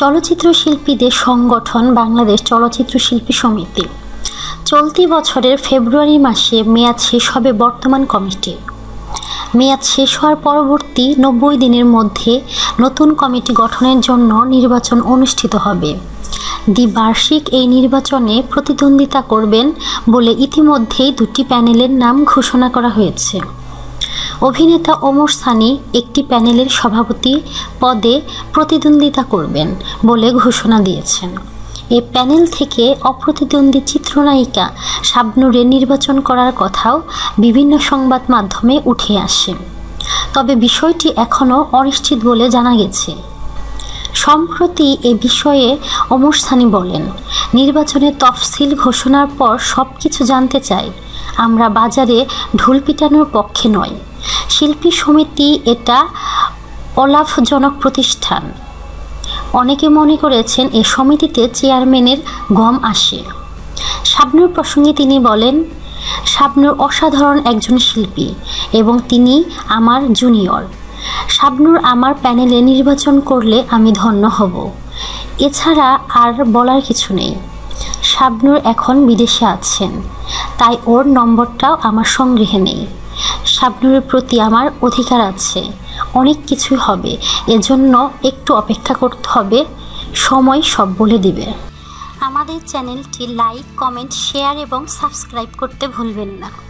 চলচ্চিত্র শিল্পীদের সংগঠন বাংলাদেশ চলচ্চিত্র শিল্পী সমিতি। চলতি বছরের ফেব্রুয়ারি মাসে মেয়াদ শেষ হবে বর্তমান কমিটির। মেয়াদ শেষ হওয়ার পরবর্তী 90 দিনের মধ্যে নতুন কমিটি গঠনের জন্য নির্বাচন অনুষ্ঠিত হবে। দ্বিবার্ষিক এই নির্বাচনে প্রতিদ্বন্দ্বিতা করবেন বলে ইতিমধ্যেই 2টি প্যানেলের নাম ঘোষণা করা হয়েছে। অভিনেতা ওমর সানি একটি প্যানেলের সভাপতি পদে প্রতিদ্বন্দ্বিতা করবেন বলে ঘোষণা দিয়েছেন। এই প্যানেল থেকে অপ্রতিদ্বন্দ্বী চিত্রনায়িকা শাবনূরের নির্বাচন করার কথাও বিভিন্ন সংবাদ মাধ্যমে উঠে আসে। তবে বিষয়টি এখনও অনিশ্চিত বলে জানা গেছে। সম্প্রতি এ বিষয়ে ওমর সানি বলেন, নির্বাচনের তফসিল ঘোষণার পর সব কিছু জানতে চাই। আমরা বাজারে ঢোল পিটানোর পক্ষে নয়। শিল্পী সমিতি এটা অলাভজনক প্রতিষ্ঠান। অনেকে মনে করেছেন এ সমিতিতে চেয়ারম্যানের গম আসে। শাবনূর প্রসঙ্গে তিনি বলেন, শাবনূর অসাধারণ একজন শিল্পী এবং তিনি আমার জুনিয়র। শাবনূর আমার প্যানেলে নির্বাচন করলে আমি ধন্য হব। এছাড়া আর বলার কিছু নেই। শাবনূর এখন বিদেশে আছেন, তাই ওর নম্বরটাও আমার সংগ্রহে নেই। শাবনূরের প্রতি আমার অধিকার আছে। অনেক কিছুই হবে, এজন্য একটু অপেক্ষা করতে হবে। সময় সব বলে দিবে। আমাদের চ্যানেলটি লাইক, কমেন্ট, শেয়ার এবং সাবস্ক্রাইব করতে ভুলবেন না।